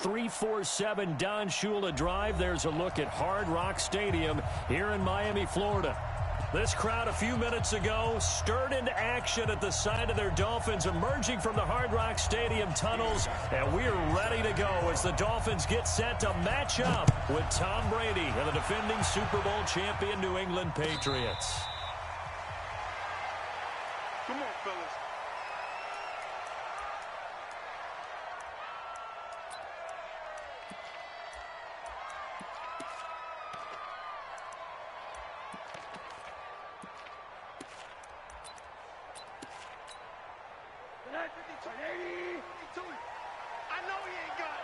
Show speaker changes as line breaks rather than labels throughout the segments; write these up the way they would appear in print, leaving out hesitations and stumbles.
347 Don Shula Drive. There's a look at Hard Rock Stadium here in Miami, Florida. This crowd a few minutes ago stirred into action at the side of their Dolphins emerging from the Hard Rock Stadium tunnels, and we're ready to go as the Dolphins get set to match up with Tom Brady and the defending Super Bowl champion New England Patriots.
Come on, fellas.
I know he ain't got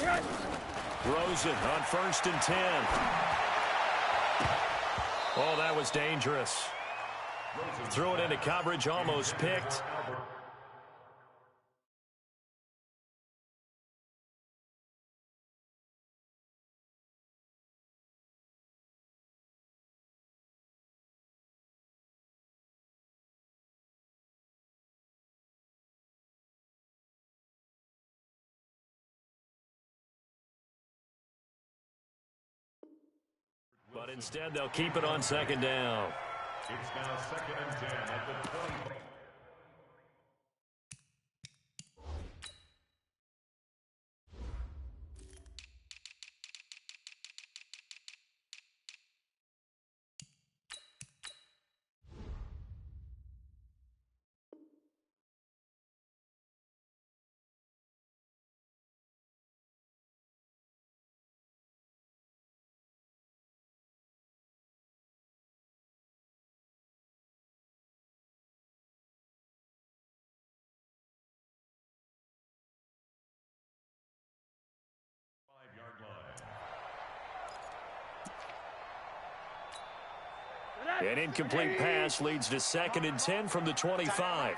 it.
Rosen on 1st and 10. Oh, that was dangerous. Threw it into coverage, almost picked. But instead, they'll keep it on 2nd down.
It's now 2nd and 10 at the 20.
An incomplete pass leads to 2nd and 10 from the 25.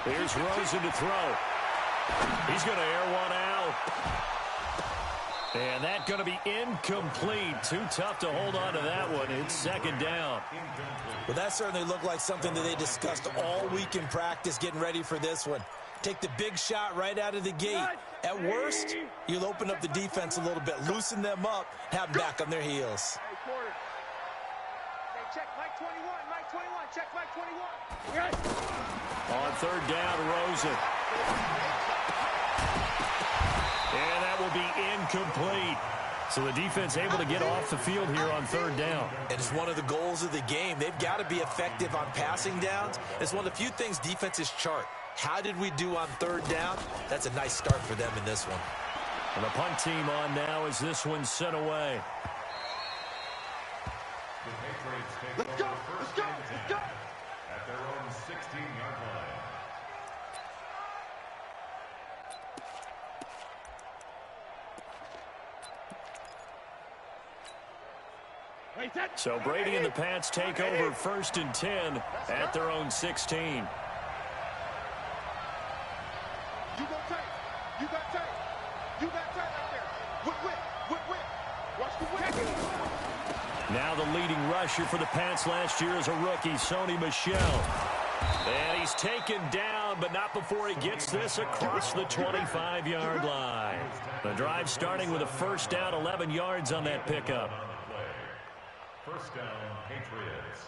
Here's Rosen to throw. He's going to air one out. And that's going to be incomplete. Too tough to hold on to that one. It's 2nd down.
Well, that certainly looked like something that they discussed all week in practice getting ready for this one. Take the big shot right out of the gate. At worst, you'll open up the defense a little bit, loosen them up, have them back on their heels.
Hey, quarter. Hey, check Mike 21. Mike 21. Check Mike 21.
On 3rd down, Rosen. And that will be incomplete. So the defense able to get off the field here on 3rd down.
And it's one of the goals of the game. They've got to be effective on passing downs. It's one of the few things defenses chart. How did we do on 3rd down? That's a nice start for them in this one.
And the punt team on now as this one's sent away.
The Patriots take
Let's go. Let's go. Let's go.
at their own 16-yard line.
So Brady and the Pats take over 1st and 10 at their own 16.
You got tight. You got tight. You got tight right there. Whip. Watch the whip.
Now the leading rusher for the Pats last year is a rookie, Sony Michel. And he's taken down, but not before he gets this across the 25-yard line. The drive starting with a 1st down, 11 yards on that pickup.
1st down, Patriots.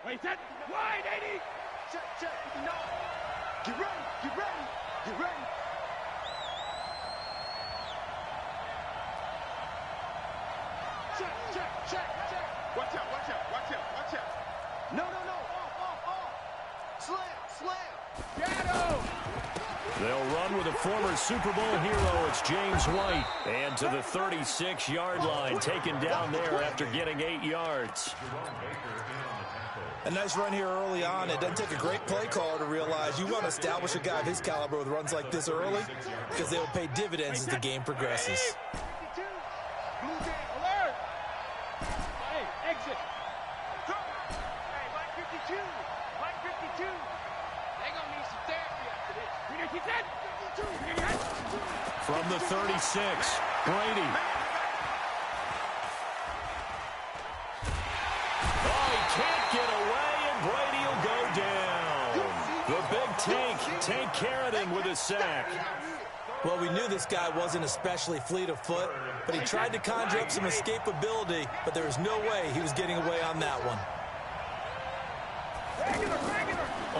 Wait, that wide, 80. Check. No. Get ready. Check. Watch out. No. Slam. Shadow.
They'll run with a former Super Bowl hero. It's James White. And to the 36-yard line, taken down there after getting 8 yards.
A nice run here early on. It doesn't take a great play caller to realize you want to establish a guy of his caliber with runs like this early because they will pay dividends as the game progresses.
Blue Jay, alert. Hey, exit. Hey, Mike 52. They're going to need some therapy after this.
From the 36, Brady. Oh, he can't get away, and Brady will go down. The big Tank Carradine with a sack.
Well, we knew this guy wasn't especially fleet of foot, but he tried to conjure up some escapability, but there was no way he was getting away on that one.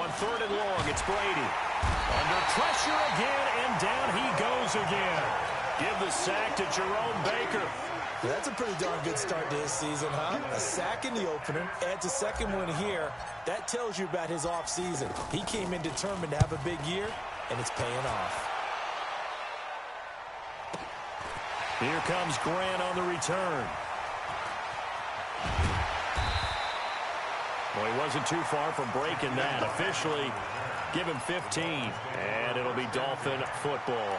On 3rd and long, it's Brady. Under pressure again, and down he goes again. Give the sack to Jerome Baker.
Yeah, that's a pretty darn good start to his season, huh? A sack in the opener, adds a second one here. That tells you about his offseason. He came in determined to have a big year, and it's paying off.
Here comes Grant on the return. Well, he wasn't too far from breaking that. Officially, give him 15, and it'll be Dolphin football.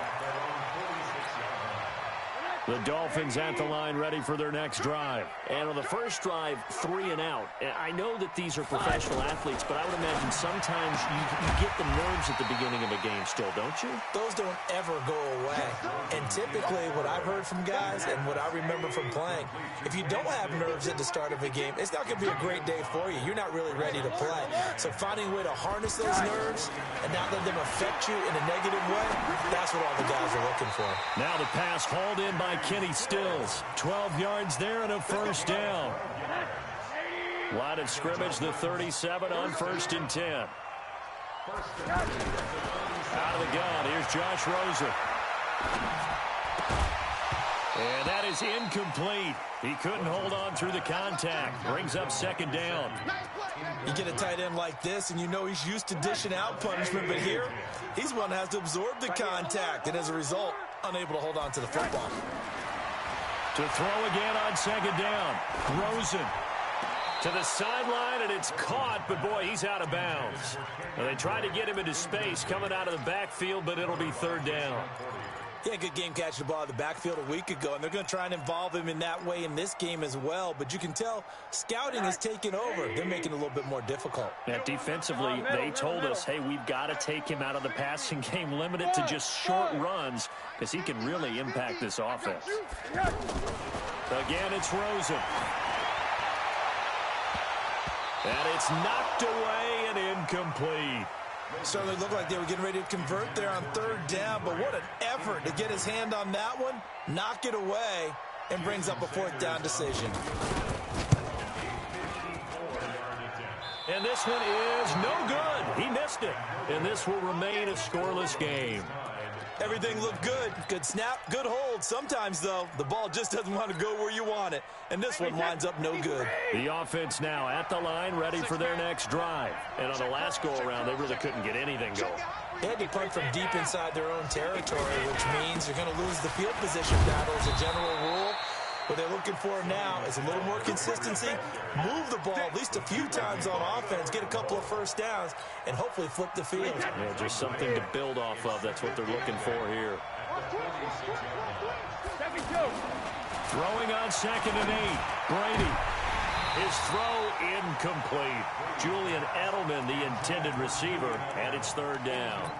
The Dolphins at the line ready for their next drive.
And on the first drive, 3 and out. I know that these are professional athletes, but I would imagine sometimes you get the nerves at the beginning of a game still, don't you?
Those don't ever go away. And typically what I've heard from guys and what I remember from playing, if you don't have nerves at the start of a game, it's not going to be a great day for you. You're not really ready to play. So finding a way to harness those nerves and not let them affect you in a negative way, that's what all the guys are looking for.
Now the pass hauled in by Kenny Stills. 12 yards there and a first down. Line of scrimmage, the 37 on 1st and 10. Out of the gun, here's Josh Rosen. And that is incomplete. He couldn't hold on through the contact. Brings up 2nd down.
You get a tight end like this, and you know he's used to dishing out punishment, but here, he's one that has to absorb the contact, and as a result, unable to hold on to the football.
To throw again on 2nd down. Rosen to the sideline, and it's caught, but boy, he's out of bounds. Now, they tried to get him into space coming out of the backfield, but it'll be 3rd down.
Yeah, good game catching the ball in the backfield a week ago, and they're going to try and involve him in that way in this game as well. But you can tell scouting has taken over. They're making it a little bit more difficult.
Yeah, defensively, they told us, hey, we've got to take him out of the passing game, limit it to just short runs, because he can really impact this offense.
Again, it's Rosen. And it's knocked away and incomplete.
Certainly looked like they were getting ready to convert there on 3rd down, but what an effort to get his hand on that one, knock it away, and brings up a 4th down decision.
And this one is no good. He missed it. And this will remain a scoreless game.
Everything looked good. Good snap, good hold. Sometimes, though, the ball just doesn't want to go where you want it. And this one winds up no good.
The offense now at the line, ready for their next drive. And on the last go-around, they really couldn't get anything going.
They had to punt from deep inside their own territory, which means you're going to lose the field position battle as a general rule. What they're looking for now is a little more consistency, move the ball at least a few times on offense, get a couple of first downs, and hopefully flip the field.
Yeah, just something to build off of. That's what they're looking for here. Throwing on 2nd and 8. Brady. His throw incomplete. Julian Edelman, the intended receiver, and it's 3rd down.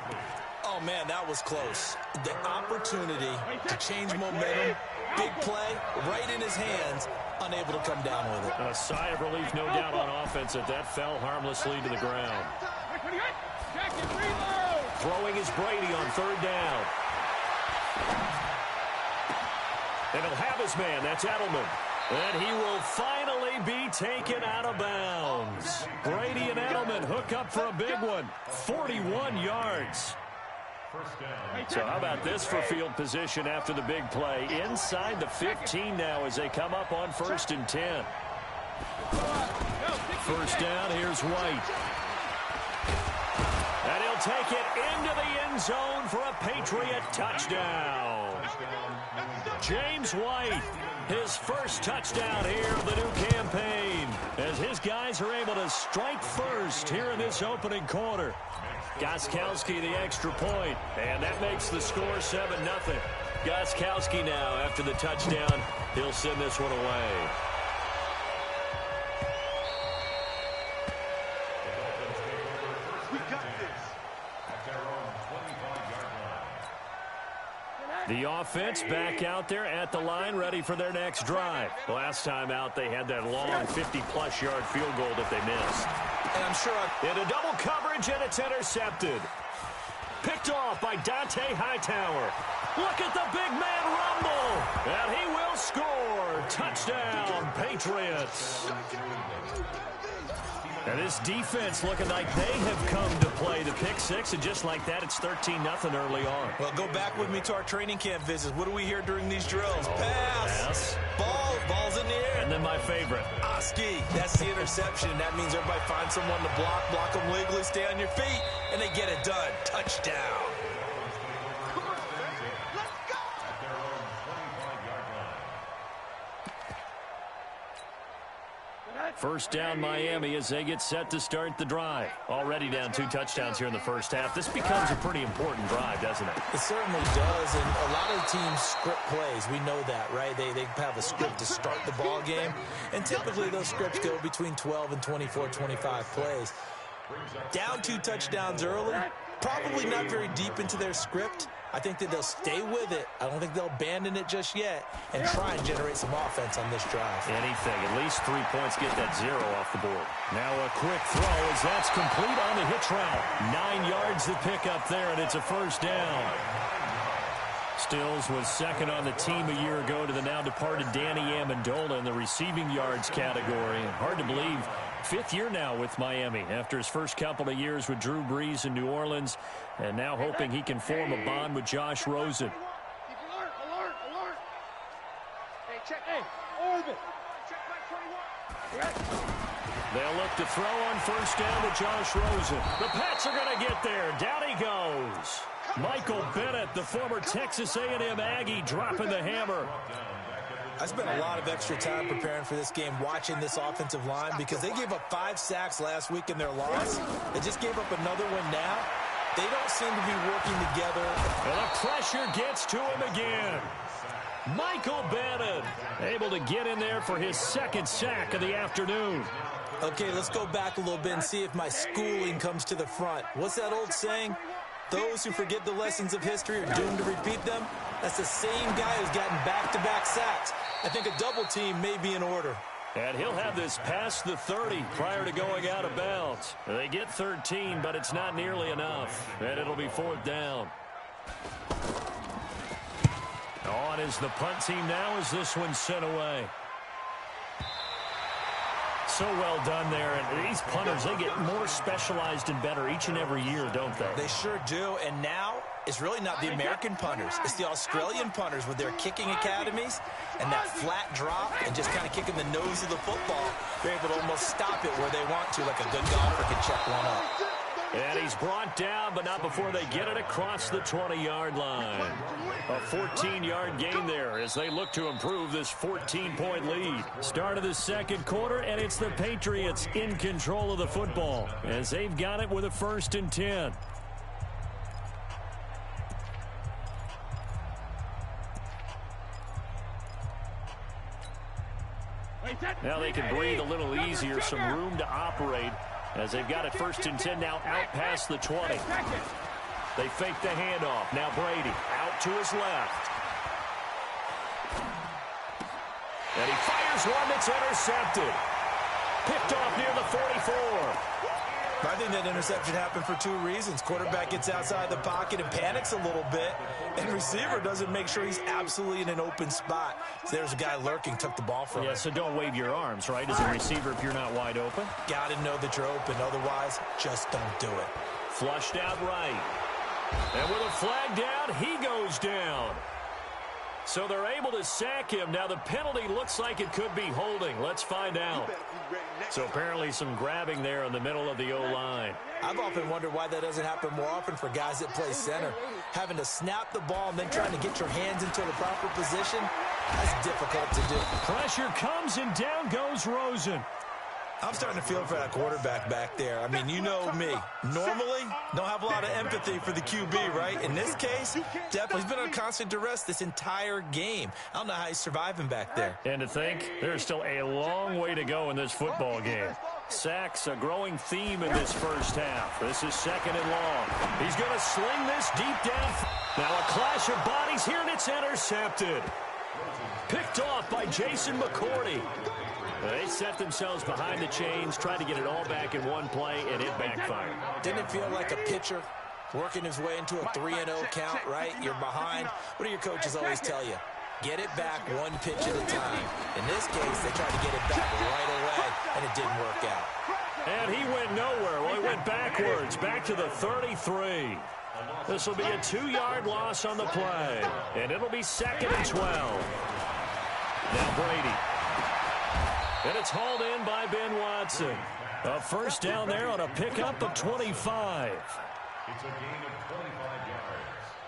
Oh, man, that was close. The opportunity to change momentum, big play, right in his hands, unable to come down with it.
A sigh of relief, no doubt, on offense that fell harmlessly to the ground. Throwing is Brady on 3rd down. And he'll have his man. That's Edelman. And he will finally be taken out of bounds. Brady and Edelman hook up for a big one. 41 yards. So how about this for field position after the big play? Inside the 15 now as they come up on 1st and 10. First down, here's White. And he'll take it into the end zone for a Patriot touchdown. James White, his first touchdown here of the new campaign, as his guys are able to strike first here in this opening quarter. Gostkowski the extra point, and that makes the score 7-0. Gostkowski now, after the touchdown, he'll send this one away.
We got this.
At their own 25.
The offense back out there at the line, ready for their next drive. Last time out, they had that long 50-plus yard field goal that they missed.
And I'm sure
into double coverage, and it's intercepted. Picked off by Dante Hightower. Look at the big man rumble. And he will score. Touchdown, Patriots. And this defense looking like they have come to play the pick six, and just like that, it's 13-0 early on.
Well, go back with me to our training camp visits. What do we hear during these drills? Pass. Ball's in the air.
And then my favorite.
Oski. That's the interception. That means everybody finds someone to block them legally, stay on your feet, and they get it done. Touchdown.
First down, Miami, as they get set to start the drive. Already down 2 touchdowns here in the first half. This becomes a pretty important drive, doesn't it?
It certainly does, and a lot of teams script plays. We know that, right? They have a script to start the ball game, and typically those scripts go between 12 and 24, 25 plays. Down 2 touchdowns early, probably not very deep into their script. I think that they'll stay with it. I don't think they'll abandon it just yet and try and generate some offense on this drive.
Anything. At least 3 points, get that 0 off the board. Now a quick throw as that's complete on the hitch route. 9 yards to pick up there, and it's a first down. Stills was second on the team a year ago to the now departed Danny Amendola in the receiving yards category. And hard to believe, 5th year now with Miami after his first couple of years with Drew Brees in New Orleans, and now hoping he can form a bond with Josh Rosen.
Alert. Hey, check. Hey, orbit. Check back 21.
They'll look to throw on first down to Josh Rosen. The Pats are going to get there. Down he goes. Michael Bennett, the former Texas A&M Aggie, dropping the hammer.
I spent a lot of extra time preparing for this game, watching this offensive line, because they gave up 5 sacks last week in their loss. They just gave up another one now. They don't seem to be working together.
And the pressure gets to him again. Michael Bennett able to get in there for his 2nd sack of the afternoon.
Okay, let's go back a little bit and see if my schooling comes to the front. What's that old saying? Those who forget the lessons of history are doomed to repeat them. That's the same guy who's gotten back-to-back sacks. I think a double team may be in order.
And he'll have this past the 30 prior to going out of bounds. They get 13, but it's not nearly enough. And it'll be 4th down. On is the punt team now as this one's sent away. So well done there. And these punters, they get more specialized and better each and every year, don't they?
They sure do. And now it's really not the American punters. It's the Australian punters with their kicking academies and that flat drop and just kind of kicking the nose of the football. They're able to almost stop it where they want to, like a good golfer can check one up.
And he's brought down, but not before they get it across the 20-yard line. A 14-yard gain there as they look to improve this 14-point lead. Start of the 2nd quarter, and it's the Patriots in control of the football as they've got it with a 1st and 10. Now they can breathe a little easier, some room to operate as they've got it 1st and 10 now out past the 20. They fake the handoff. Now Brady out to his left. And he fires one that's intercepted. Picked off near the 44.
I think that interception happened for 2 reasons. Quarterback gets outside the pocket and panics a little bit, and receiver doesn't make sure he's absolutely in an open spot. So there's a guy lurking, took the ball from him.
Yeah, so don't wave your arms, right, as a receiver if you're not wide open.
Got to know that you're open. Otherwise, just don't do it.
Flushed out right. And with a flag down, he goes down. So they're able to sack him. Now the penalty looks like it could be holding. Let's find out. So apparently some grabbing there in the middle of the O-line.
I've often wondered why that doesn't happen more often for guys that play center. Having to snap the ball and then trying to get your hands into the proper position, that's difficult to do.
Pressure comes and down goes Rosen.
I'm starting to feel for that quarterback back there. I mean, you know me. Normally, don't have a lot of empathy for the QB, right? In this case, definitely he's been on constant duress this entire game. I don't know how he's surviving back there.
And to think, there's still a long way to go in this football game. Sacks, a growing theme in this first half. This is second and long. He's going to sling this deep down. Now a clash of bodies here, and it's intercepted. Picked off by Jason McCourty. They set themselves behind the chains, tried to get it all back in one play, and it backfired.
Didn't it feel like a pitcher working his way into a 3-0 count, right? You're behind. What do your coaches always tell you? Get it back one pitch at a time. In this case, they tried to get it back right away, and it didn't work out.
And he went nowhere. Well, he went backwards, back to the 33. This will be a 2-yard loss on the play, and it'll be second and 12. Now Brady. And it's hauled in by Ben Watson. A first down there on a pickup of 25.
It's a gain of 25 yards.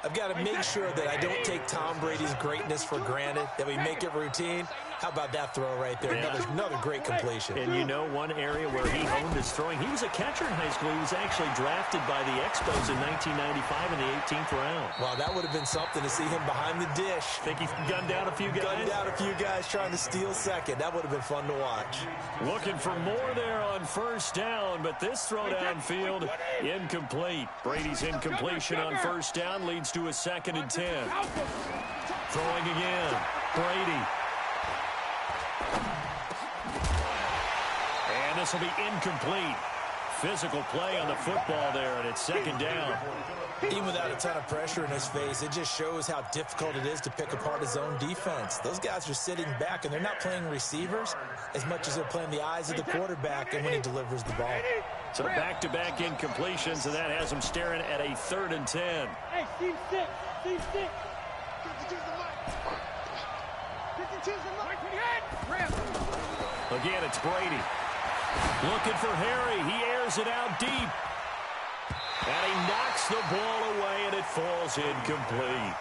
I've got to make sure that I don't take Tom Brady's greatness for granted, that we make it routine. How about that throw right there? Another great completion.
And you know one area where he honed his throwing, he was a catcher in high school. He was actually drafted by the Expos in 1995 in the 18th round.
Wow, that would have been something to see him behind the dish.
Think he gunned down a few guys?
Gunned down a few guys trying to steal second. That would have been fun to watch.
Looking for more there on first down, but this throw downfield incomplete. Brady's incompletion on first down leads to a second and 10. Throwing again. Brady. And this will be incomplete. Physical play on the football there, and it's second down.
Even without a ton of pressure in his face, it just shows how difficult it is to pick apart his own defense. Those guys are sitting back, and they're not playing receivers as much as they're playing the eyes of the quarterback and when he delivers the ball.
So back-to-back incompletions, and that has them staring at a third and 10.
Hey, Steve 6. Steve 6.
Again, it's Brady. Looking for Harry. He airs it out deep. And he knocks the ball away, and it falls incomplete.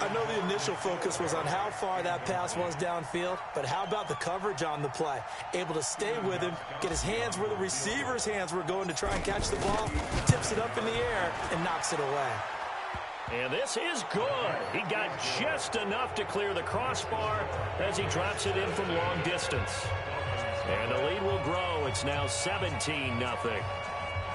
I know the initial focus was on how far that pass was downfield, but how about the coverage on the play? Able to stay with him, get his hands where the receiver's hands were going to try and catch the ball, tips it up in the air, and knocks it away.
And this is good. He got just enough to clear the crossbar as he drops it in from long distance. And the lead will grow. It's now 17-0.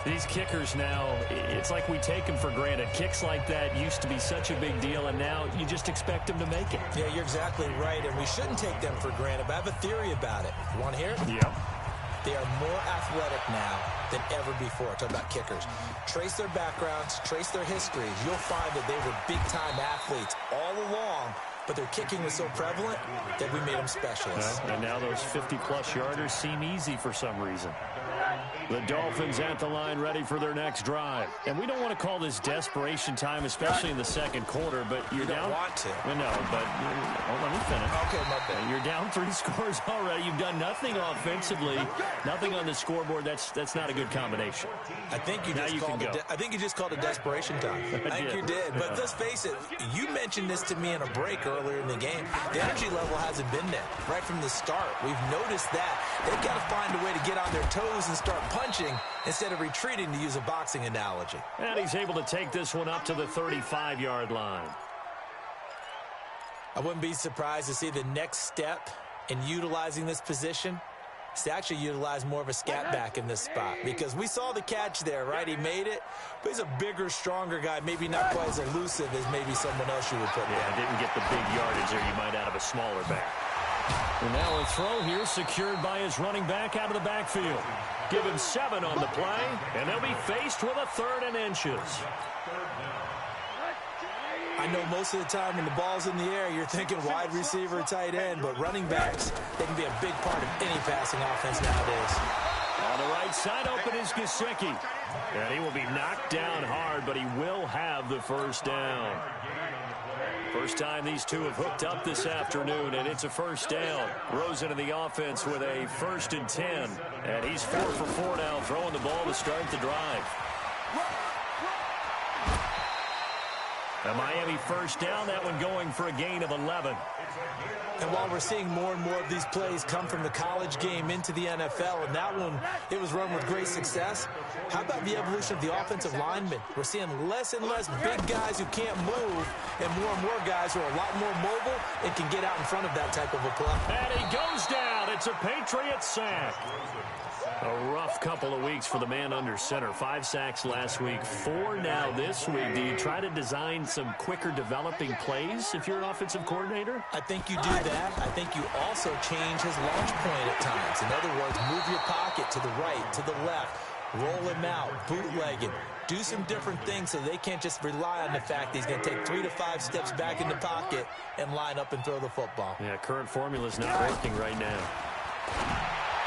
These kickers now, it's like we take them for granted. Kicks like that used to be such a big deal, and now you just expect them to make it.
Yeah, you're exactly right, and we shouldn't take them for granted, but I have a theory about it. You want to hear it?
Yep.
They are more athletic now than ever before. Talk about kickers. Trace their backgrounds, trace their histories. You'll find that they were big-time athletes all along, but their kicking was so prevalent that we made them specialists.
And now those 50-plus yarders seem easy for some reason. The Dolphins at the line, ready for their next drive. And we don't want to call this desperation time, especially in the second quarter, but you're down.
You don't want to.
Well, no, but let me finish.
Okay, my bad.
You're down 3 scores already. You've done nothing offensively, nothing on the scoreboard. That's not a good combination.
I think you just called it desperation time. I think you did. But let's face it, you mentioned this to me in a break earlier in the game. The energy level hasn't been there right from the start. We've noticed that. They've got to find a way to get on their toes and start punching instead of retreating, to use a boxing analogy.
And he's able to take this one up to the 35-yard line.
I wouldn't be surprised to see the next step in utilizing this position is to actually utilize more of a scat back in this spot, because we saw the catch there, right? He made it, but he's a bigger, stronger guy, maybe not quite as elusive as maybe someone else you would put there.
Yeah, didn't get the big yardage there you might out of a smaller back. And now a throw here secured by his running back out of the backfield. Give him 7 on the play, and they'll be faced with a 3rd and inches.
I know most of the time when the ball's in the air, you're thinking wide receiver, tight end, but running backs, they can be a big part of any passing offense nowadays.
On the right side, open is Gesicki. And he will be knocked down hard, but he will have the first down. First time these two have hooked up this afternoon, and it's a first down. Rose into the offense with a 1st and 10. And he's 4 for 4 now, throwing the ball to start the drive. A Miami first down, that one going for a gain of 11.
And while we're seeing more and more of these plays come from the college game into the NFL, and that one, it was run with great success, how about the evolution of the offensive linemen? We're seeing less and less big guys who can't move and more guys who are a lot more mobile and can get out in front of that type of a play.
And he goes down. It's a Patriot sack. A rough couple of weeks for the man under center. 5 sacks last week, 4 now this week. Do you try to design some quicker developing plays if you're an offensive coordinator?
I think you do that. I think you also change his launch point at times. In other words, move your pocket to the right, to the left, roll him out, bootleg him. Do some different things so they can't just rely on the fact that he's going to take 3 to 5 steps back in the pocket and line up and throw the football.
Yeah, current formula is not working right now.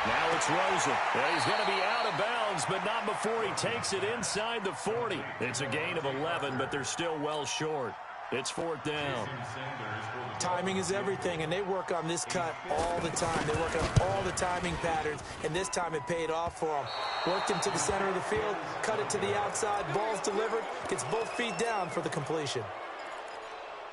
Now it's Rosen. Yeah, he's going to be out of bounds, but not before he takes it inside the 40. It's a gain of 11, but they're still well short. It's 4th down.
Timing is everything, and they work on this cut all the time. They work on all the timing patterns, and this time it paid off for them. Worked him to the center of the field, cut it to the outside, ball's delivered, gets both feet down for the completion.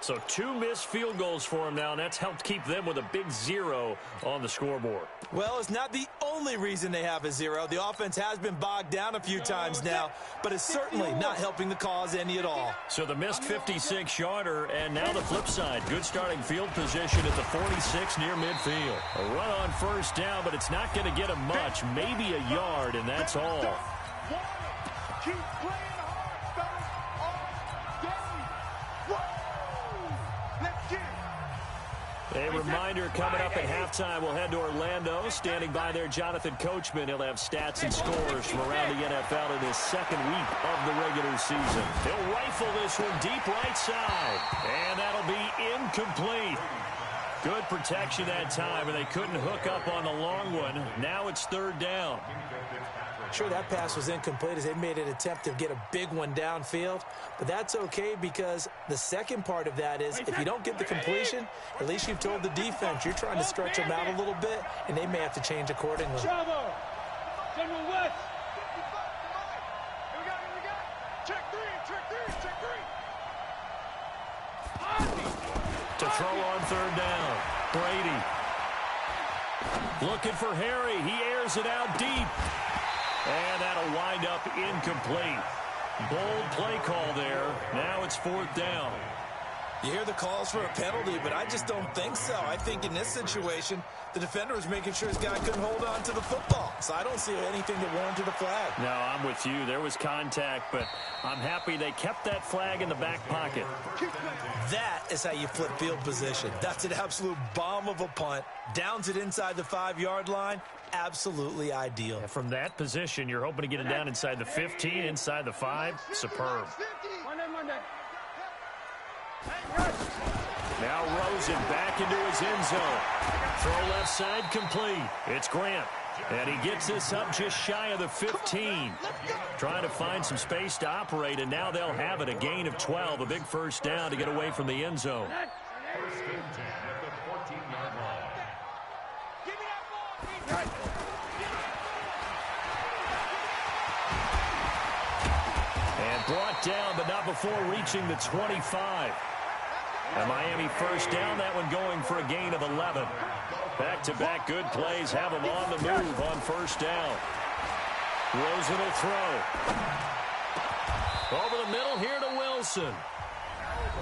So 2 missed field goals for him now, and that's helped keep them with a big 0 on the scoreboard.
Well, it's not the only reason they have a 0. The offense has been bogged down a few times now, but it's certainly not helping the cause any at all.
So the missed 56-yarder, and now the flip side. Good starting field position at the 46 near midfield. A run on 1st down, but it's not going to get him much. Maybe a yard, and that's all.
Keep playing hard, fellas, all day. Let's get it.
A reminder coming up at halftime, we'll head to Orlando. Standing by there, Jonathan Coachman. He'll have stats and scores from around the NFL in his 2nd week of the regular season. He'll rifle this one deep right side, and that'll be incomplete. Good protection that time, and they couldn't hook up on the long one. Now it's 3rd down.
Sure, that pass was incomplete as they made an attempt to get a big one downfield, but that's okay because the second part of that is if you don't get the completion, at least you've told the defense you're trying to stretch them out a little bit, and they may have to change accordingly.
General West.
Here we go. Check 3.
To throw on 3rd down, Brady. Looking for Harry. He airs it out deep. And that'll wind up incomplete. Bold play call there. Now it's 4th down.
You hear the calls for a penalty, but I just don't think so. I think in this situation, the defender was making sure his guy couldn't hold on to the football. So I don't see anything that warranted a flag.
No, I'm with you. There was contact, but I'm happy they kept that flag in the back pocket.
That is how you flip field position. That's an absolute bomb of a punt. Downs it inside the 5-yard line. Absolutely ideal.
Yeah, from that position, you're hoping to get it down inside the 15, inside the 5. Superb. Now Rosen back into his end zone. Throw left side complete. It's Grant. And he gets this up just shy of the 15. Trying to find some space to operate, and now they'll have it. A gain of 12, a big 1st down to get away from the end zone.
1st and 10 at the 14-yard line.
Give me that ball.
And brought down, but not before reaching the 25. A Miami 1st down, that one going for a gain of 11. Back-to-back good plays have them on the move on 1st down. Rosen will throw. Over the middle here to Wilson.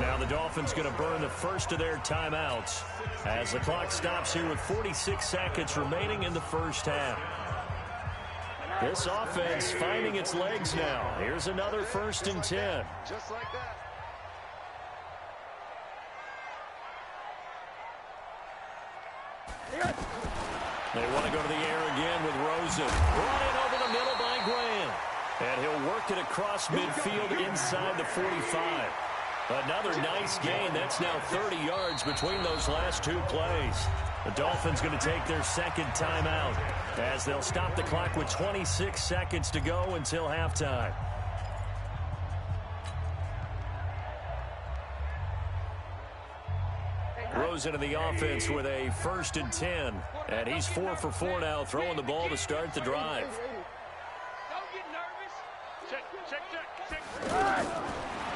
Now the Dolphins going to burn the first of their timeouts as the clock stops here with 46 seconds remaining in the 1st half. This offense finding its legs now. Here's another 1st and 10.
Just like that.
They want to go to the air again with Rosen. Brought in over the middle by Graham. And he'll work it across midfield inside the 45. Another nice gain. That's now 30 yards between those last 2 plays. The Dolphins going to take their 2nd timeout as they'll stop the clock with 26 seconds to go until halftime. Rosen in the offense with a 1st and 10. And he's 4 for 4 now, throwing the ball to start the drive.
Don't get nervous. Check.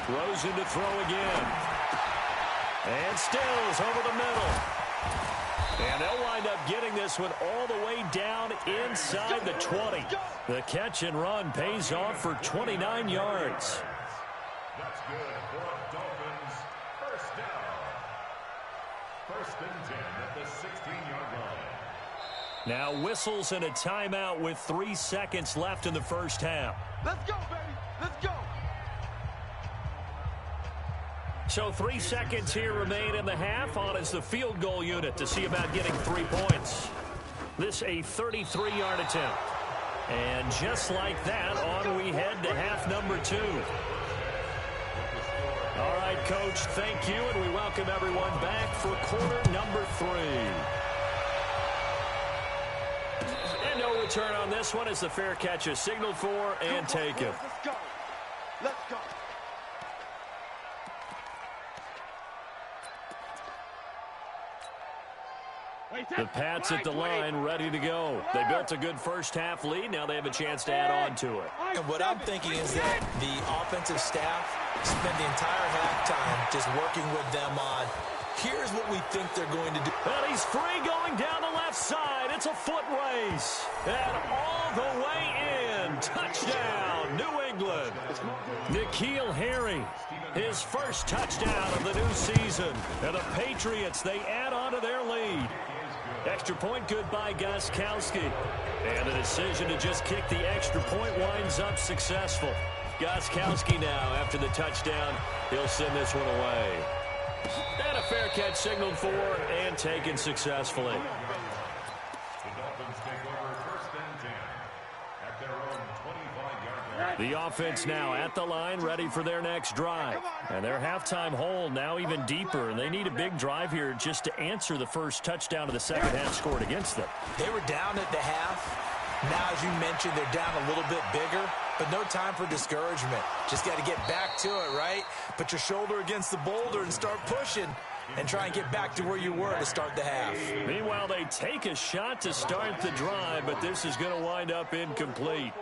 Rosen to throw again. And Stills over the middle. And they'll wind up getting this one all the way down inside the 20. The catch and run pays off for 29 yards.
That's good for Dolphins. First down. First and 10 at the 16-yard line.
Now whistles and a timeout with 3 seconds left in the first half.
Let's go, baby. Let's go.
So 3 seconds here remain in the half. On is the field goal unit to see about getting 3 points. This a 33-yard attempt. And just like that, on we head to half number 2. All right, Coach, thank you, and we welcome everyone back for quarter number 3. And no return on this one as the fair catch is signaled for and taken.
Let's go. Let's go.
The Pats at the line, ready to go. They built a good first-half lead. Now they have a chance to add on to it.
And what I'm thinking is that the offensive staff spent the entire halftime just working with them on, here's what we think they're going to do.
And he's free going down the left side. It's a foot race. And all the way in. Touchdown, New England. N'Keal Harry, his first touchdown of the new season. And the Patriots, they add on to their lead. Extra point good by Gostkowski. And the decision to just kick the extra point winds up successful. Gostkowski now, after the touchdown, he'll send this one away. And a fair catch signaled for and taken successfully.
The Dolphins take over first and 10 at their own 25-yard line.
The offense now at the line, ready for their next drive. And their halftime hole now even deeper, and they need a big drive here just to answer the first touchdown of the second half scored against them.
They were down at the half. Now, as you mentioned, they're down a little bit bigger, but no time for discouragement. Just got to get back to it, right? Put your shoulder against the boulder and start pushing and try and get back to where you were to start the half.
Meanwhile, they take a shot to start the drive, but this is going to wind up incomplete.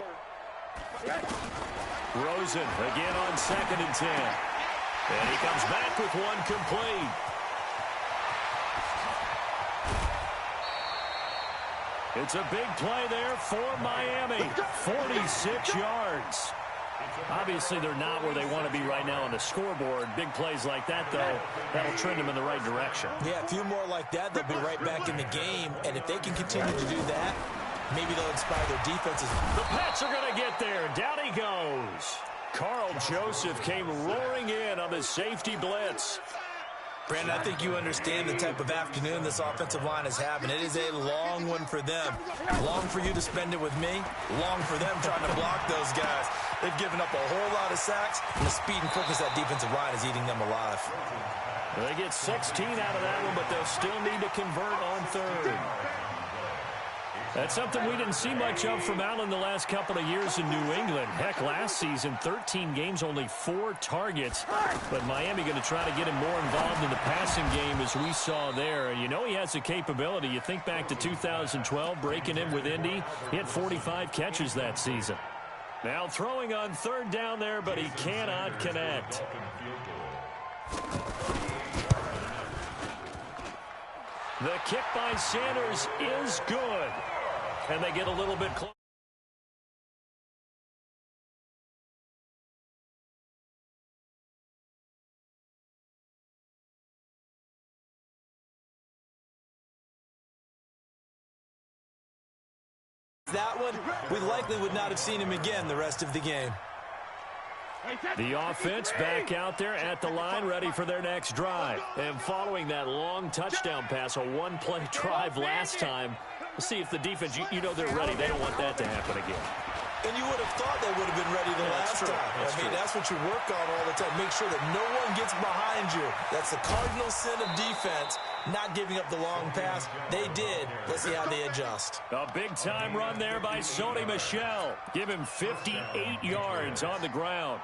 Rosen again on 2nd and 10. And he comes back with one complete. It's a big play there for Miami. 46 yards. Obviously, they're not where they want to be right now on the scoreboard. Big plays like that, though, that'll trend them in the right direction.
Yeah, a few more like that, they'll be right back in the game. And if they can continue to do that, maybe they'll inspire their defenses.
The Pats are going to get there. Down he goes. Carl Joseph came roaring in on the safety blitz.
Brandon, I think you understand the type of afternoon this offensive line is having. It is a long one for them. Long for you to spend it with me. Long for them trying to block those guys. They've given up a whole lot of sacks, and the speed and quickness of that defensive line is eating them alive.
They get 16 out of that one, but they'll still need to convert on 3rd. That's something we didn't see much of from Allen the last couple of years in New England. Heck, last season, 13 games, only 4 targets. But Miami going to try to get him more involved in the passing game as we saw there. And you know he has the capability. You think back to 2012, breaking in with Indy. He had 45 catches that season. Now throwing on 3rd down there, but he cannot connect. The kick by Sanders is good. And they get a little bit closer.
That one, we likely would not have seen him again the rest of the game.
The offense back out there at the line, ready for their next drive. And following that long touchdown pass, a one-play drive last time, we'll see if the defense, you know they're ready. They don't want that to happen again.
And you would have thought they would have been ready the last time. That's what you work on all the time. Make sure that no one gets behind you. That's the cardinal sin of defense, not giving up the long pass. They did. Let's see how they adjust.
A big-time run there by Sony Michel. Give him 58 yards on the ground.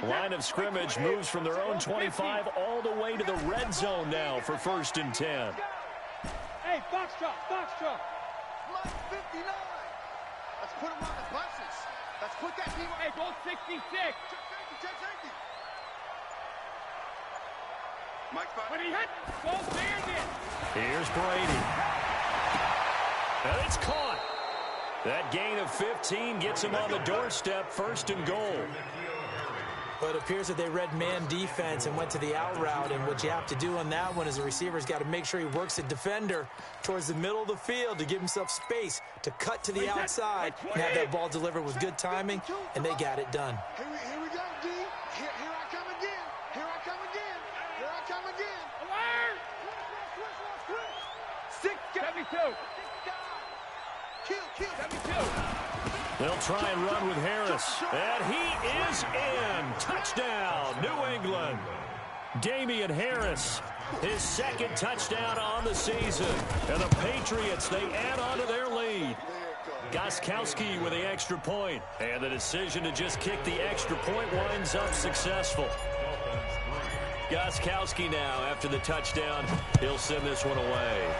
Line of scrimmage moves from their own 25 all the way to the red zone now for 1st and 10.
Hey, box drop, box drop.
Plus 59. Let's put him on the buses. Let's put that team on.
Hey, go 66.
Check safety, check safety. Mike spot.
When he hit, go bandit.
Here's Brady. And it's caught. That gain of 15 gets him on the doorstep, 1st and goal.
But it appears that they read man defense and went to the out route, and what you have to do on that one is the receiver's got to make sure he works the defender towards the middle of the field to give himself space to cut to the outside and have that ball delivered with good timing, and they got it done.
Here we go, D. Here I come again. Here I come again. Here I come again.
Alert! 672.
Kill.
72.
They'll try and run with Harris. And he is in. Touchdown, New England. Damian Harris, his 2nd touchdown on the season. And the Patriots, they add on to their lead. Gostkowski with the extra point. And the decision to just kick the extra point winds up successful. Gostkowski now, after the touchdown, he'll send this one away.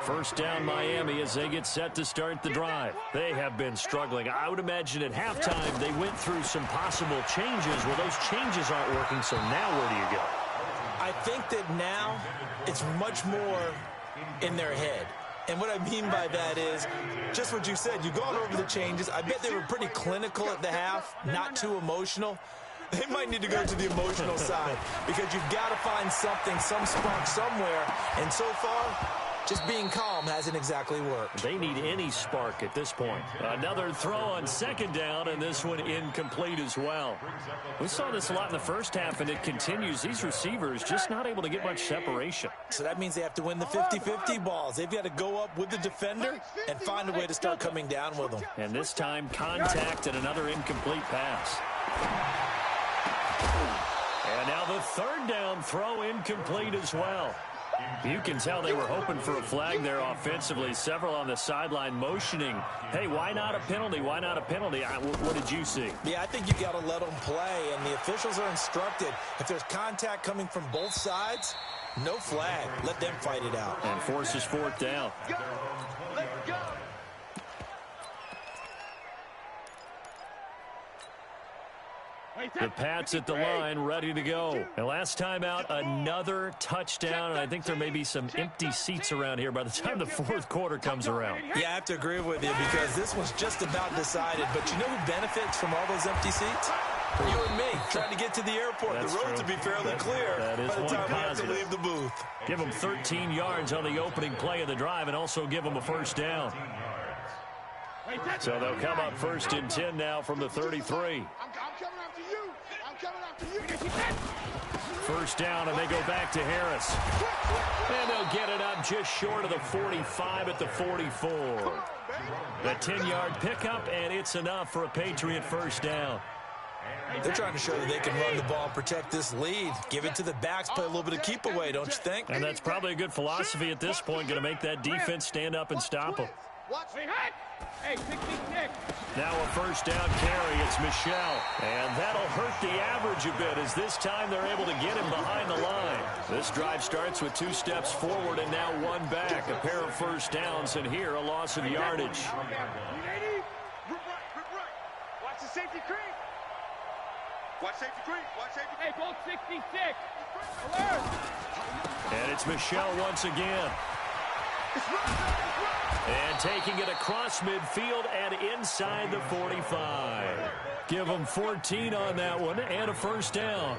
First down Miami as they get set to start the drive. They have been struggling. I would imagine at halftime they went through some possible changes. Well, those changes aren't working, so now where do you go?
I think that now it's much more in their head. And what I mean by that is just what you said. You've gone over the changes. I bet they were pretty clinical at the half, not too emotional. They might need to go to the emotional side because you've got to find something, some spark somewhere. And so far, just being calm hasn't exactly worked.
They need any spark at this point. Another throw on 2nd down, and this one incomplete as well. We saw this a lot in the first half, and it continues. These receivers just not able to get much separation.
So that means they have to win the 50-50 balls. They've got to go up with the defender and find a way to start coming down with them.
And this time, contact and another incomplete pass. And now the 3rd down throw incomplete as well. You can tell they were hoping for a flag there offensively. Several on the sideline motioning, hey, why not a penalty? Why not a penalty? What did you see?
Yeah, I think you got to let them play, and the officials are instructed. If there's contact coming from both sides, no flag. Let them fight it out.
And forces 4th down.
Let's go.
The Pats at the line, ready to go. And last time out, another touchdown, and I think there may be some empty seats around here by the time the 4th quarter comes around.
Yeah, I have to agree with you because this one's just about decided. But you know who benefits from all those empty seats? You and me, trying to get to the airport.
That's
the roads
true.
will be fairly clear
that is
by the
one
time we have to
positive.
leave the booth.
Give them 13 yards on the opening play of the drive and also give them a 1st down. So they'll come up 1st and 10 now from the 33.
I'm coming after you. I'm coming after you.
1st down, and they go back to Harris. And they'll get it up just short of the 45 at the 44. A 10-yard pickup, and it's enough for a Patriot 1st down.
They're trying to show that they can run the ball, protect this lead. Give it to the backs, play a little bit of keep away, don't you think?
And that's probably a good philosophy at this point, going to make that defense stand up and stop them.
Hey, 66.
Now a 1st down carry, it's Michel. And that'll hurt the average a bit as this time they're able to get him behind the line. This drive starts with 2 steps forward and now 1 back. A pair of 1st downs, and here a loss of yardage.
Watch the safety creep. Watch safety creep. Watch safety creep.
Hey, goal 66. Alert.
And it's Michel once again. And taking it across midfield and inside the 45. Give them 14 on that one and a 1st down.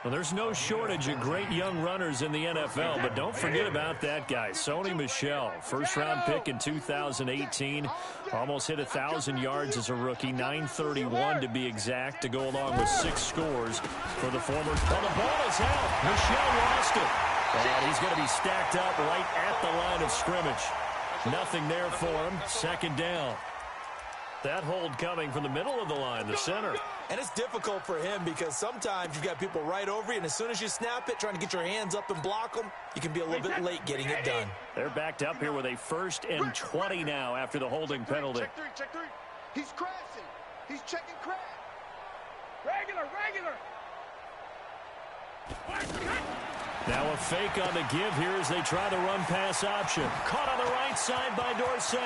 Well, there's no shortage of great young runners in the NFL, but don't forget about that guy, Sony Michel. 1st-round pick in 2018. Almost hit 1,000 yards as a rookie, 931 to be exact, to go along with 6 scores for the former. Well, the ball is out. Michel lost it. And he's going to be stacked up right at the line of scrimmage. Nothing there for him. 2nd down. That hold coming from the middle of the line, the center.
And it's difficult for him because sometimes you've got people right over you, and as soon as you snap it, trying to get your hands up and block them, you can be a little bit late getting it done.
They're backed up here with a 1st and 20 now after the holding penalty.
Check 3, check 3. He's crashing. He's checking crash.
Regular.
Now a fake on the give here as they try the run-pass option. Caught on the right side by Dorsett.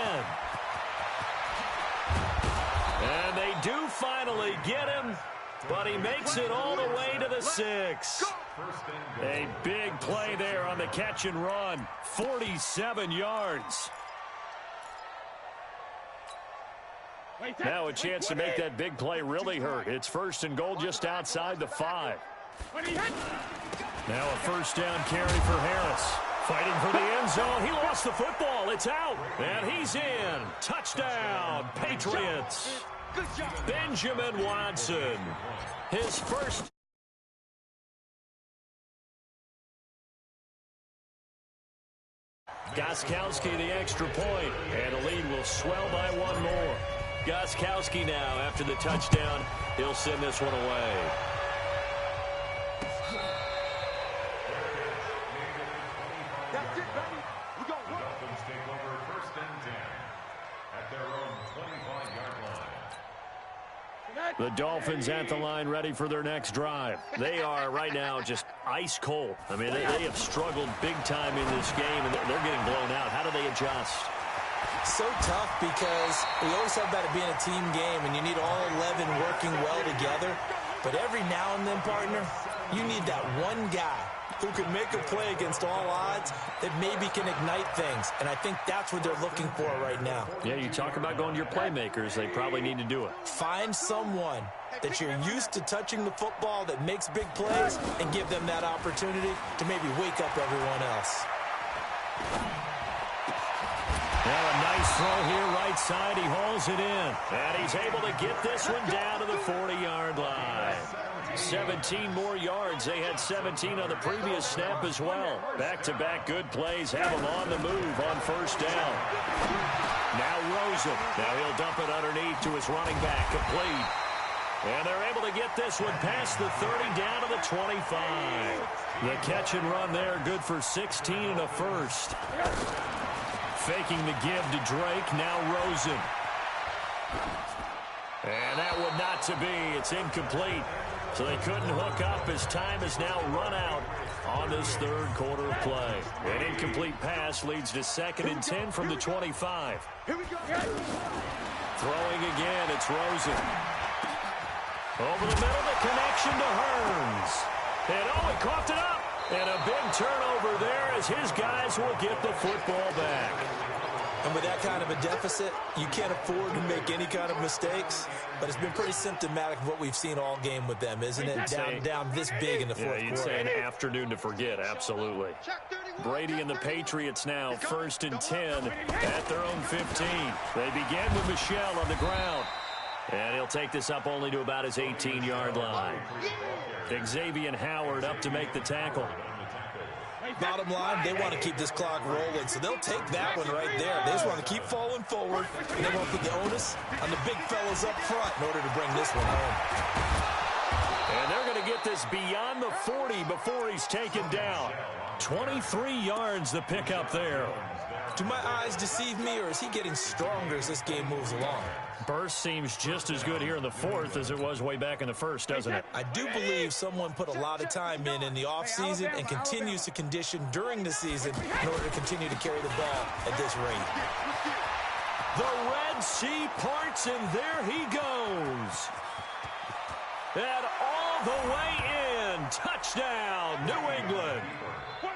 And they do finally get him, but he makes it all the way to the 6. A big play there on the catch and run. 47 yards. Now a chance to make that big play really hurt. It's 1st and goal just outside the 5. Now a first down carry for Harris. Fighting for the end zone. He lost the football. It's out. And he's in. Touchdown, Patriots. Benjamin Watson. His first. Gostkowski the extra point. And the lead will swell by one more. Gostkowski now after the touchdown. He'll send this one away.
That's it, baby. We got one.
Dolphins take over 1st and 10 at their own 25-yard line.
The Dolphins at the line ready for their next drive. They are right now just ice cold. I mean, they have struggled big time in this game, and they're getting blown out. How do they adjust?
So tough because we always have about it being a team game, and you need all 11 working well together. But every now and then, partner, you need that one guy who can make a play against all odds that maybe can ignite things. And I think that's what they're looking for right now.
Yeah, you talk about going to your playmakers. They probably need to do it.
Find someone that you're used to touching the football that makes big plays and give them that opportunity to maybe wake up everyone else.
Now a nice throw here, right side. He hauls it in. And he's able to get this one down to the 40-yard line. 17 more yards. They had 17 on the previous snap as well. Back-to-back good plays have him on the move on first down. Now Rosen. Now he'll dump it underneath to his running back. Complete. And they're able to get this one past the 30 down to the 25. The catch and run there, good for 16 and a first. Faking the give to Drake. Now Rosen. And that one not to be. It's incomplete. So they couldn't hook up as time has now run out on this third quarter of play. An incomplete pass leads to 2nd and 10 from the 25.
Here we go.
Throwing again, it's Rosen. Over the middle, the connection to Hearns. And he coughed it up. And a big turnover there as his guys will get the football back.
And with that kind of a deficit, you can't afford to make any kind of mistakes. But it's been pretty symptomatic of what we've seen all game with them, isn't it? Down this big in the fourth quarter.
You'd say an afternoon to forget, absolutely. Brady and the Patriots now 1st and 10 at their own 15. They begin with Michel on the ground. And he'll take this up only to about his 18-yard line. Xavier Howard up to make the tackle.
Bottom line, they want to keep this clock rolling, so they'll take that one right there. They just want to keep falling forward, and they want to put the onus on the big fellas up front in order to bring this one home.
And they're going to get this beyond the 40 before he's taken down. 23 yards the pickup there.
Do my eyes deceive me, or is he getting stronger as this game moves along?
Burst seems just as good here in the fourth as it was way back in the first, doesn't it?
I do believe someone put a lot of time in the offseason and continues to condition during the season in order to continue to carry the ball at this rate.
The Red Sea parts, and there he goes. And all the way in. Touchdown, New England.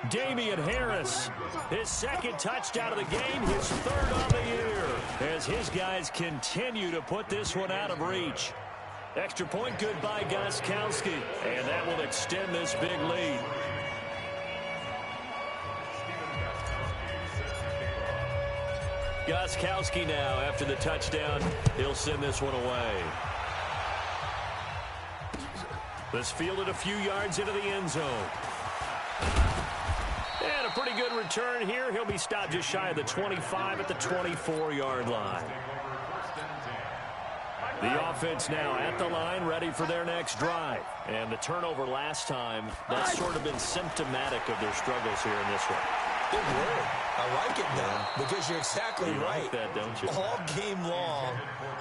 Damian Harris, his 2nd touchdown of the game, his 3rd on the year, as his guys continue to put this one out of reach. Extra point good by Gostkowski, and that will extend this big lead. Gostkowski now, after the touchdown, he'll send this one away. This fielded a few yards into the end zone. And a pretty good return here. He'll be stopped just shy of the 25 at the 24-yard line. The offense now at the line, ready for their next drive. And the turnover last time, that's sort of been symptomatic of their struggles here in this one.
Good word. I like it, though, because you're exactly right.
Like that, don't you?
All game long,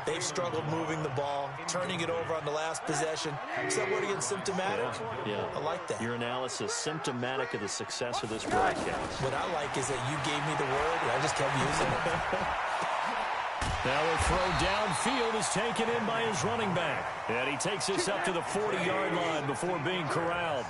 they've struggled moving the ball, turning it over on the last possession. Is that word again, symptomatic?
Yeah.
I like that.
Your analysis, symptomatic of the success of this broadcast.
What I like is that you gave me the word, and I just kept using it.
Now a throw downfield is taken in by his running back. And he takes this up to the 40-yard line before being corralled.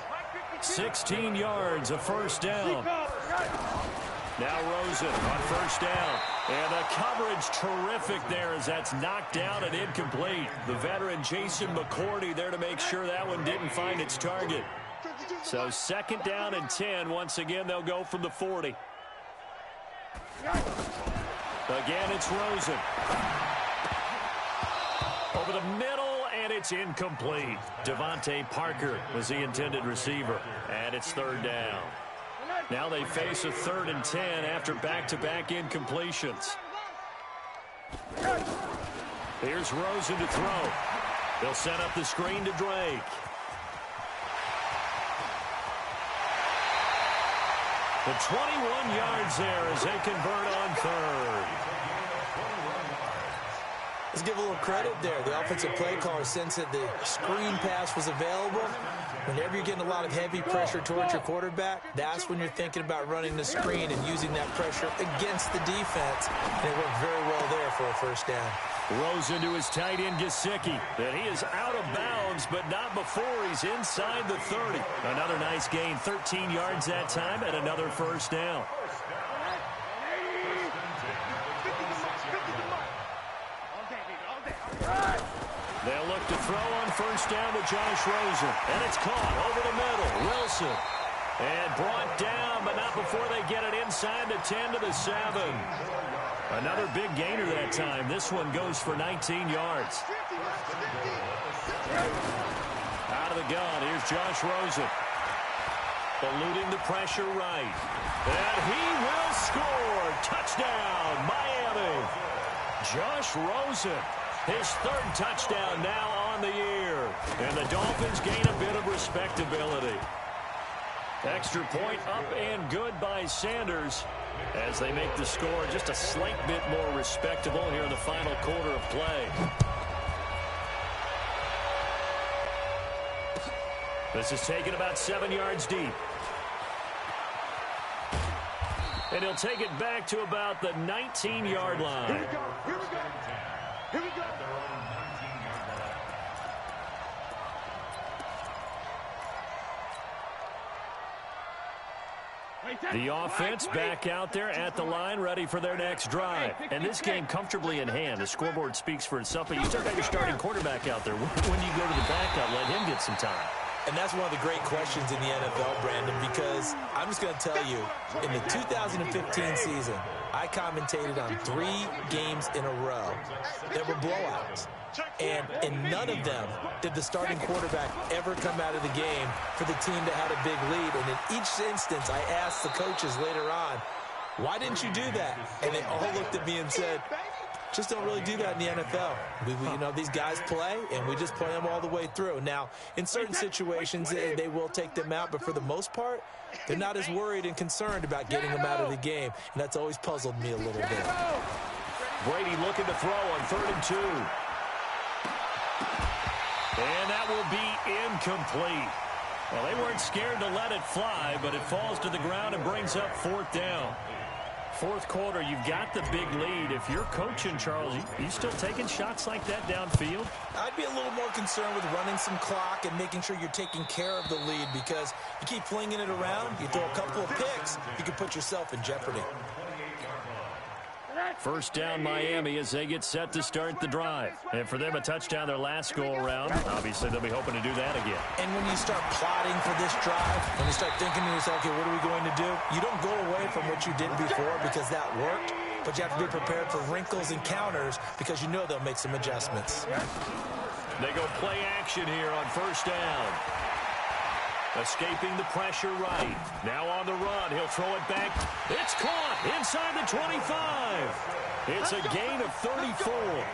16 yards, a first down. Now Rosen on first down. And the coverage terrific there as that's knocked down and incomplete. The veteran Jason McCourty there to make sure that one didn't find its target. So second down and 10. Once again, they'll go from the 40. Again, it's Rosen. Over the middle, and it's incomplete. Devontae Parker was the intended receiver. And it's third down. Now they face a 3rd and 10 after back-to-back incompletions. Here's Rosen to throw. They'll set up the screen to Drake. The 21 yards there as they convert on 3rd.
Let's give a little credit there. The offensive play caller sensed that the screen pass was available. Whenever you're getting a lot of heavy pressure towards your quarterback, that's when you're thinking about running the screen and using that pressure against the defense. And it worked very well there for a first down.
Rosen to his tight end, Gesicki. And he is out of bounds, but not before he's inside the 30. Another nice gain, 13 yards that time, and another first down. They'll look to throw on first down to Josh Rosen. And it's caught over the middle. Wilson. And brought down, but not before they get it inside the 10 to the 7. Another big gainer that time. This one goes for 19 yards. Out of the gun, here's Josh Rosen. Eluding the pressure right. And he will score. Touchdown, Miami. Josh Rosen. His 3rd touchdown now on the year. And the Dolphins gain a bit of respectability. Extra point up and good by Sanders as they make the score just a slight bit more respectable here in the final quarter of play. This is taken about 7 yards deep. And he'll take it back to about the 19-yard line.
Here we go. Here we go. Here we go.
The offense back out there at the line, ready for their next drive. And this game comfortably in hand. The scoreboard speaks for itself, but you still got your starting quarterback out there. When you go to the backup, let him get some time.
And that's one of the great questions in the NFL, Brandon, because I'm just going to tell you, in the 2015 season, I commentated on 3 games in a row that were blowouts. And in none of them did the starting quarterback ever come out of the game for the team that had a big lead. And in each instance, I asked the coaches later on, why didn't you do that? And they all looked at me and said, just don't really do that in the NFL. You know, these guys play, and we just play them all the way through. Now, in certain situations, they will take them out, but for the most part, they're not as worried and concerned about getting them out of the game, and that's always puzzled me a little bit.
Brady looking to throw on 3rd and 2. And that will be incomplete. Well, they weren't scared to let it fly, but it falls to the ground and brings up 4th down. 4th quarter, you've got the big lead. If you're coaching, Charles, you still taking shots like that downfield?
I'd be a little more concerned with running some clock and making sure you're taking care of the lead, because you keep flinging it around, you throw a couple of picks, you can put yourself in jeopardy.
First down, Miami, as they get set to start the drive. And for them, a touchdown their last go-around. Obviously, they'll be hoping to do that again.
And when you start plotting for this drive, when you start thinking to yourself, okay, what are we going to do? You don't go away from what you did before because that worked, but you have to be prepared for wrinkles and counters because you know they'll make some adjustments.
They go play action here on first down. Escaping the pressure right. Now on the run. He'll throw it back. It's caught inside the 25. It's a gain of 34.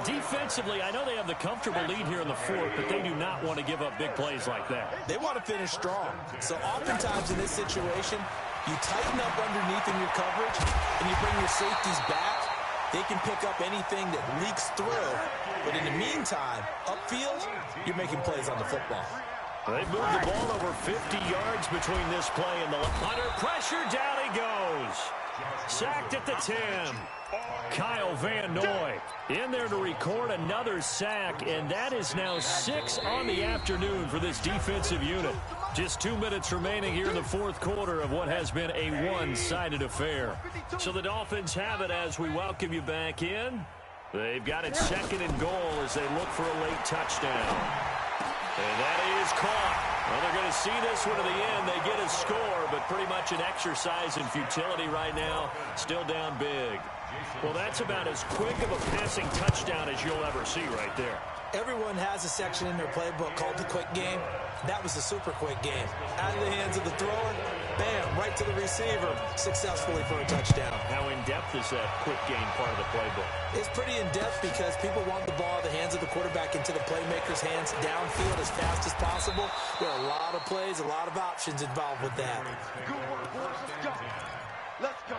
Defensively, I know they have the comfortable lead here in the 4th, but they do not want to give up big plays like that.
They want to finish strong. So oftentimes in this situation, You tighten up underneath in your coverage, and you bring your safeties back. They can pick up anything that leaks through. But in the meantime, upfield, you're making plays on the football.
They moved the ball over 50 yards between this play and the under pressure. Down he goes. Sacked at the 10. Kyle Van Noy in there to record another sack, and that is now 6 on the afternoon for this defensive unit. Just 2 minutes remaining here in the fourth quarter of what has been a one-sided affair. So the Dolphins have it as we welcome you back in. They've got it second and goal as they look for a late touchdown. And that is caught. Well, they're going to see this one to the end. They get a score, but pretty much an exercise in futility right now. Still down big. Well, that's about as quick of a passing touchdown as you'll ever see right there.
Everyone has a section in their playbook called the quick game. That was a super quick game. Out of the hands of the thrower, bam, right to the receiver, successfully for a touchdown.
How in-depth is that quick game part of the playbook?
It's pretty in-depth because people want the ball, the hands of the quarterback into the playmaker's hands, downfield as fast as possible. There are a lot of plays, a lot of options involved with that.
Good work, boys. Let's go. Let's go.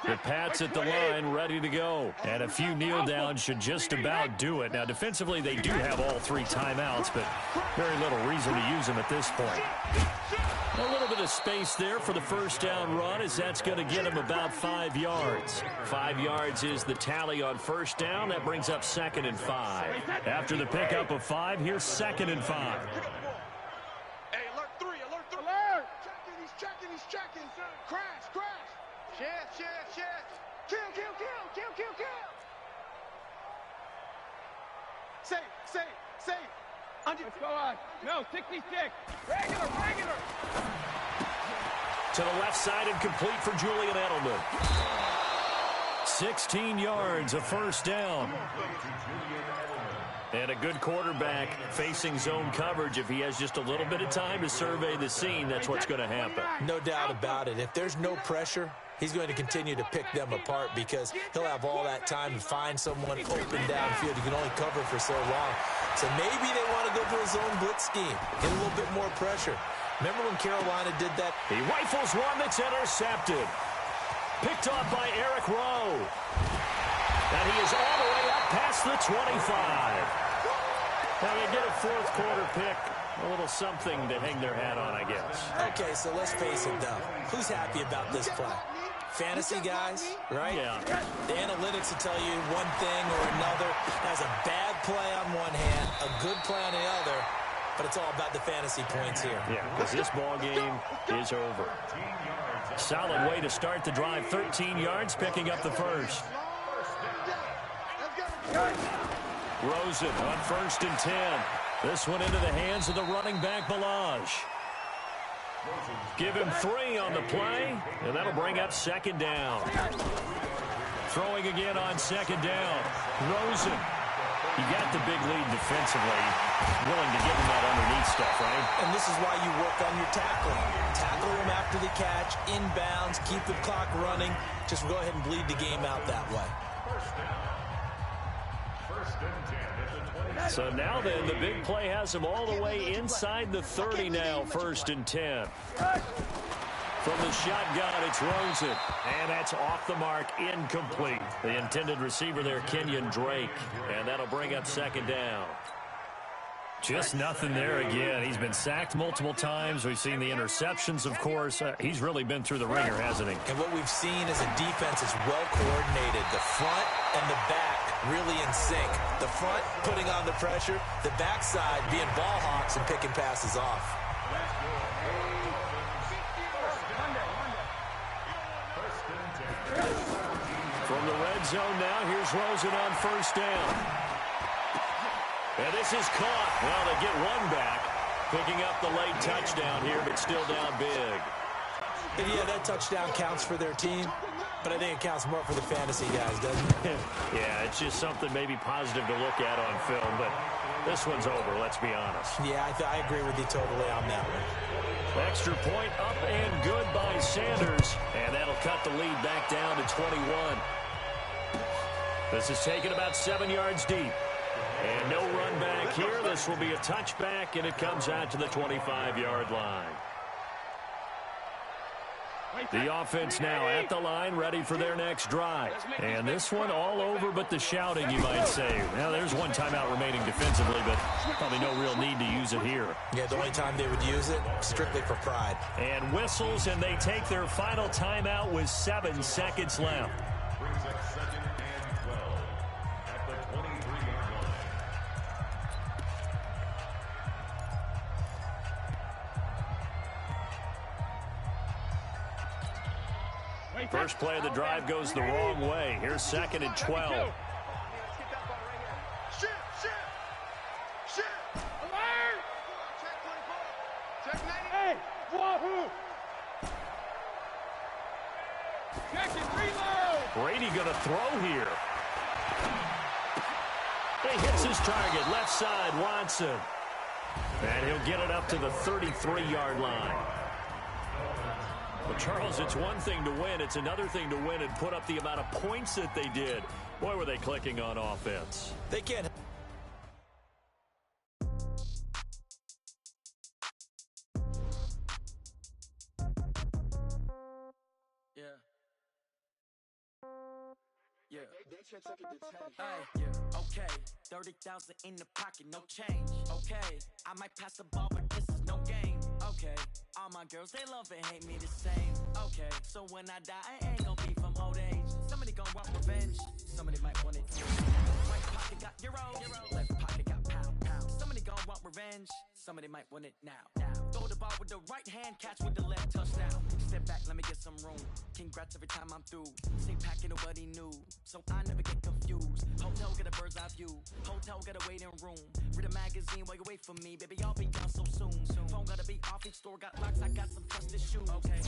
The Pats at the line, ready to go. And a few kneel downs should just about do it. Now, defensively, they do have all 3 timeouts, but very little reason to use them at this point. A little bit of space there for the first down run, as that's going to get them about 5 yards. 5 yards is the tally on first down. That brings up 2nd and 5. After the pickup of 5, here's 2nd and 5.
Hey, alert 3, alert 3. Alert! Checking, he's checking. Crash. Share. Kill. Say.
Let's go on. No, 66. Regular.
To the left side and complete for Julian Edelman. 16 yards, a first down. And a good quarterback facing zone coverage. If he has just a little bit of time to survey the scene, that's what's going to happen.
No doubt about it. If there's no pressure, he's going to continue to pick them apart because he'll have all that time to find someone open downfield. He can only cover for so long. So maybe they want to go to a zone blitz scheme, get a little bit more pressure. Remember when Carolina did that?
He rifles one that's intercepted. Picked off by Eric Rowe. And he is all the way up past the 25. Now they get a fourth quarter pick. A little something to hang their hat on, I guess.
Okay, so let's face it, though. Who's happy about this play? Fantasy guys, right?
Yeah.
The analytics will tell you one thing or another. Has a bad play on one hand, a good play on the other, but it's all about the fantasy points here.
Yeah, because this ball game is over. Solid way to start the drive. 13 yards, picking up the first. Rosen on 1st and 10. This one into the hands of the running back, Balaj. Give him 3 on the play, and that'll bring up 2nd down. Throwing again on 2nd down. Rosen. You got the big lead defensively. Willing to give him that underneath stuff, right?
And this is why you work on your tackling. Tackle him after the catch, inbounds, keep the clock running. Just go ahead and bleed the game out that way.
So now then, the big play has him all the way inside the 30 now, 1st and 10. From the shotgun, it's Rosen. And that's off the mark, incomplete. The intended receiver there, Kenyon Drake. And that'll bring up 2nd down. Just nothing there again. He's been sacked multiple times. We've seen the interceptions, of course. He's really been through the ringer, hasn't he?
And what we've seen is a defense is well coordinated. The front and the back really in sync. The front putting on the pressure. The backside being ball hawks and picking passes off.
From the red zone now, here's Rosen on 1st down. And this is caught. Well, they get one back, picking up the late touchdown here, but still down big.
And yeah, that touchdown counts for their team, but I think it counts more for the fantasy guys, doesn't it?
Yeah, it's just something maybe positive to look at on film, but this one's over, let's be honest.
Yeah, I agree with you totally on that one.
Extra point up and good by Sanders, and that'll cut the lead back down to 21. This is taken about 7 yards deep. And no run back here. This will be a touchback, and it comes out to the 25-yard line. The offense now at the line, ready for their next drive. And this one all over but the shouting, you might say. Now, there's one timeout remaining defensively, but probably no real need to use it here.
Yeah, the only time they would use it, strictly for pride.
And whistles, and they take their final timeout with 7 seconds left.
Brings up 2nd and 12 at the 23-yard line.
First play of the drive goes the wrong way. Here's 2nd and 12.
Shift, shift, shift.
Alert!
Check 24. Check 90.
Hey, wahoo! Check it, reload!
Brady going to throw here. He hits his target, left side, Watson. And he'll get it up to the 33-yard line. Well, Charles, it's one thing to win. It's another thing to win and put up the amount of points that they did. Boy, were they clicking on offense.
They can't.
Yeah. Yeah. Hey, yeah. Okay. 30,000 in the pocket, no change. Okay. I might pass the ball, but this is no game. Okay. All my girls, they love and hate me the same. Okay. So when I die, I ain't gonna be from old age. Somebody gonna want revenge. Somebody might want it. Right pocket got euro. Left pocket got pound. Somebody gonna want revenge. Somebody might want it now. Throw the ball with the right hand, catch with the left, touchdown. Step back, let me get some room. Congrats every time I'm through. Stay packing, nobody knew, so I never get confused. Hotel got a bird's eye view. Hotel got a waiting room. Read a magazine while you wait for me, baby. I'll be gone so soon. Phone gotta be off, each store got locks. I got some trusted shoes. Okay.